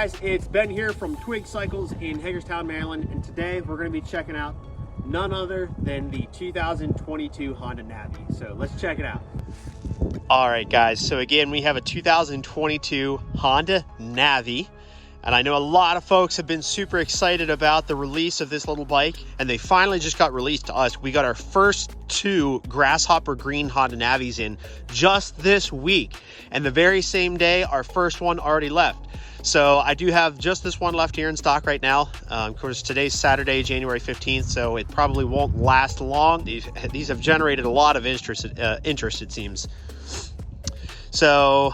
guys, it's Ben here from Twig Cycles in Hagerstown, Maryland, and today we're going to be checking out none other than the 2022 Honda Navi. So let's check it out. All right, guys, so again, we have a 2022 Honda Navi, and I know a lot of folks have been super excited about the release of this little bike, and they finally just got released to us. We got our first two Grasshopper Green Honda Navis in just this week, and the very same day, our first one already left. So I do have just this one left here in stock right now. Of course, today's Saturday, January 15th, so it probably won't last long. These have generated a lot of interest, it seems. So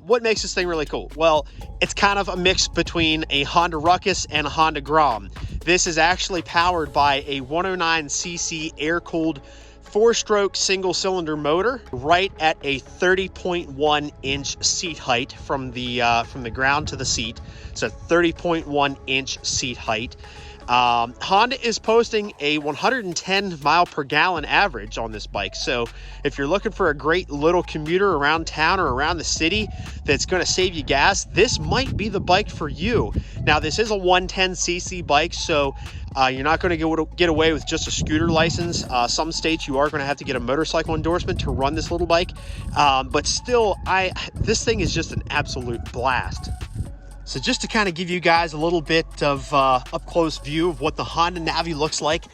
what makes this thing really cool? Well, it's kind of a mix between a Honda Ruckus and a Honda Grom. This is actually powered by a 109cc air-cooled 4-stroke single-cylinder motor, right at a 30.1 inch seat height from the ground to the seat. So 30.1 inch seat height. Honda is posting a 110 mile per gallon average on this bike. So if you're looking for a great little commuter around town or around the city that's going to save you gas, this might be the bike for you. Now, this is a 110cc bike, so you're not going to get away with just a scooter license. Some states you are going to have to get a motorcycle endorsement to run this little bike. But still, this thing is just an absolute blast. So just to kind of give you guys a little bit of up-close view of what the Honda Navi looks like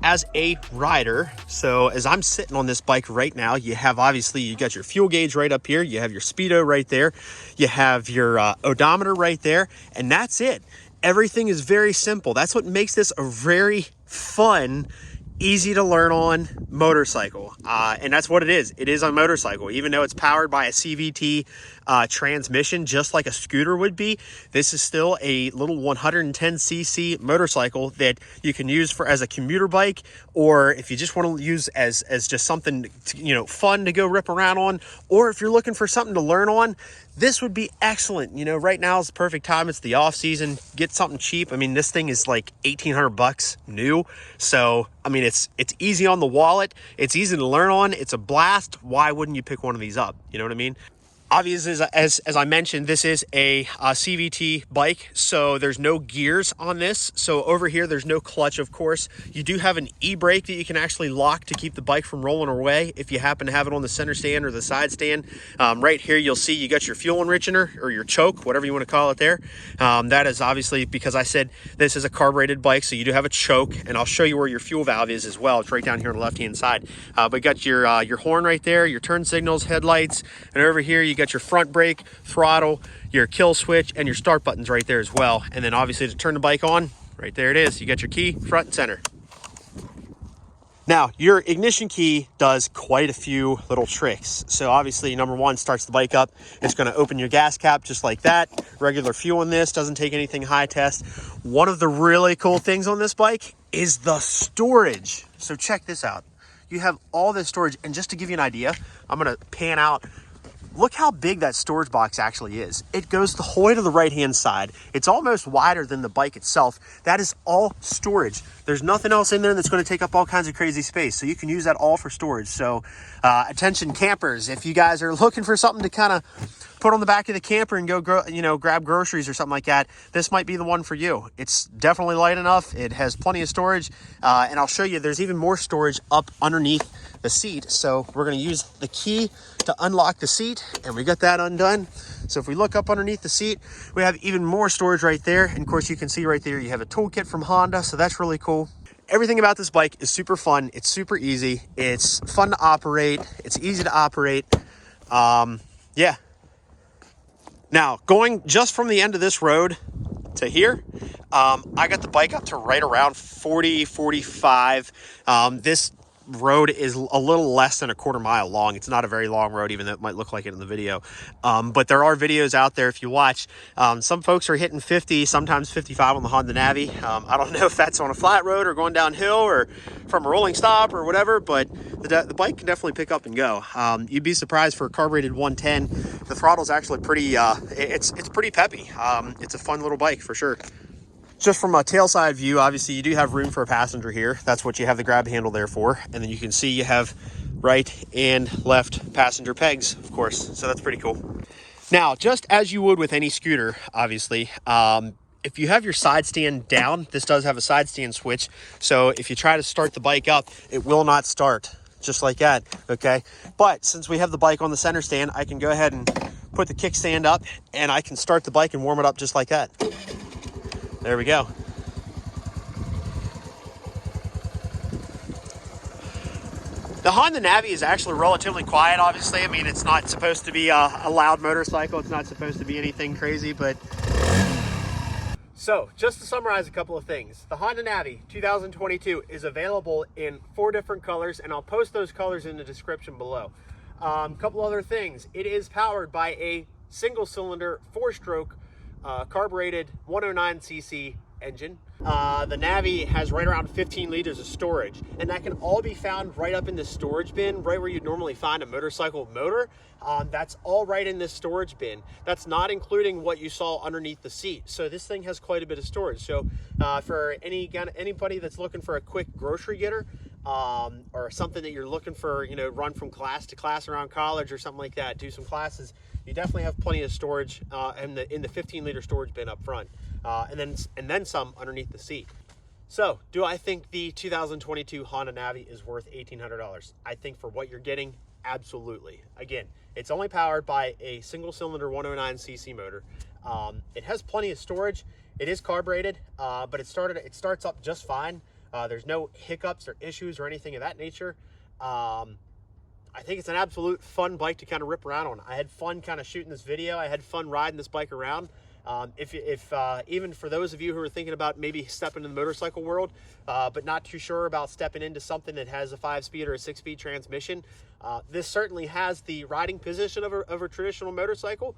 as a rider. So as I'm sitting on this bike right now, you got your fuel gauge right up here. You have your speedo right there. You have your odometer right there. And that's it. Everything is very simple. That's what makes this a very fun, easy to learn on motorcycle. And that's what it is. It is a motorcycle. Even though it's powered by a CVT transmission, just like a scooter would be, this is still a little 110cc motorcycle that you can use as a commuter bike, or if you just want to use as just something fun to go rip around on, or if you're looking for something to learn on, this would be excellent. Right now is the perfect time. It's the off season. Get something cheap. I mean, this thing is like $1,800 new. So, I mean, it's easy on the wallet. It's easy to learn on. It's a blast. Why wouldn't you pick one of these up? You know what I mean? Obviously, as I mentioned, this is a CVT bike, so there's no gears on this. So over here, there's no clutch, of course. You do have an e-brake that you can actually lock to keep the bike from rolling away if you happen to have it on the center stand or the side stand. Right here, you'll see you got your fuel enricher or your choke, whatever you want to call it there. That is obviously because I said this is a carbureted bike, so you do have a choke, and I'll show you where your fuel valve is as well. It's right down here on the left-hand side. But you got your horn right there, your turn signals, headlights, and over here, you got your front brake, throttle, your kill switch, and your start buttons right there as well. And then obviously to turn the bike on, right there it is. You got your key front and center. Now, your ignition key does quite a few little tricks. So obviously, number one, starts the bike up. It's going to open your gas cap just like that. Regular fuel in this, doesn't take anything high test. One of the really cool things on this bike is the storage. So check this out. You have all this storage, and just to give you an idea, I'm going to pan out. Look how big that storage box actually is. It goes the whole way to the right-hand side. It's almost wider than the bike itself. That is all storage. There's nothing else in there that's going to take up all kinds of crazy space. So you can use that all for storage. So attention campers, if you guys are looking for something to kind of put on the back of the camper and go grab groceries or something like that, this might be the one for you. It's definitely light enough. It has plenty of storage. And I'll show you, there's even more storage up underneath the seat. So we're going to use the key to unlock the seat, and we got that undone. So if we look up underneath the seat, we have even more storage right there. And of course, you can see right there, you have a toolkit from Honda. So that's really cool. Everything about this bike is super fun. It's super easy. It's fun to operate. It's easy to operate. Yeah. Now, going just from the end of this road to here, I got the bike up to right around 40, 45. This road is a little less than a quarter mile long. It's not a very long road, even though it might look like it in the video. But there are videos out there if you watch. Some folks are hitting 50, sometimes 55 on the Honda Navi. I don't know if that's on a flat road or going downhill or from a rolling stop or whatever, but the bike can definitely pick up and go. You'd be surprised for a carbureted 110. The throttle's actually pretty, it's pretty peppy. It's a fun little bike for sure. Just from a tail side view, obviously you do have room for a passenger here. That's what you have the grab handle there for. And then you can see you have right and left passenger pegs, of course. So that's pretty cool. Now, just as you would with any scooter, obviously, if you have your side stand down, this does have a side stand switch. So if you try to start the bike up, it will not start, just like that, okay? But since we have the bike on the center stand, I can go ahead and put the kickstand up and I can start the bike and warm it up just like that. There we go. The Honda Navi is actually relatively quiet, obviously. I mean, it's not supposed to be a loud motorcycle. It's not supposed to be anything crazy, but... So, just to summarize a couple of things. The Honda Navi 2022 is available in 4 different colors, and I'll post those colors in the description below. Couple other things. It is powered by a single-cylinder, 4-stroke, carbureted 109cc engine. The Navi has right around 15 liters of storage, and that can all be found right up in the storage bin, right where you'd normally find a motorcycle motor. That's all right in this storage bin. That's not including what you saw underneath the seat. So this thing has quite a bit of storage. So for anybody that's looking for a quick grocery getter, or something that you're looking for, you know, run from class to class around college or something like that, do some classes, you definitely have plenty of storage in the 15-liter storage bin up front, and then some underneath the seat. So, do I think the 2022 Honda Navi is worth $1,800? I think for what you're getting, absolutely. Again, it's only powered by a single-cylinder 109cc motor. It has plenty of storage. It is carbureted, but it starts up just fine. There's no hiccups or issues or anything of that nature. I think it's an absolute fun bike to kind of rip around on. I had fun kind of shooting this video. I had fun riding this bike around. Even for those of you who are thinking about maybe stepping in the motorcycle world, but not too sure about stepping into something that has a 5-speed or a 6-speed transmission, this certainly has the riding position of a traditional motorcycle,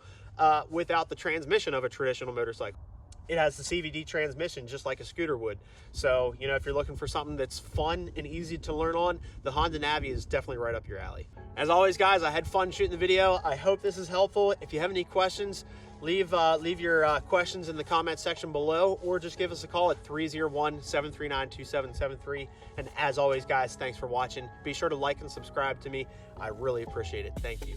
without the transmission of a traditional motorcycle. It has the CVT transmission just like a scooter would. So, you know, if you're looking for something that's fun and easy to learn on, the Honda Navi is definitely right up your alley. As always, guys, I had fun shooting the video. I hope this is helpful. If you have any questions, leave your questions in the comment section below, or just give us a call at 301-739-2773. And as always, guys, thanks for watching. Be sure to like and subscribe to me. I really appreciate it. Thank you.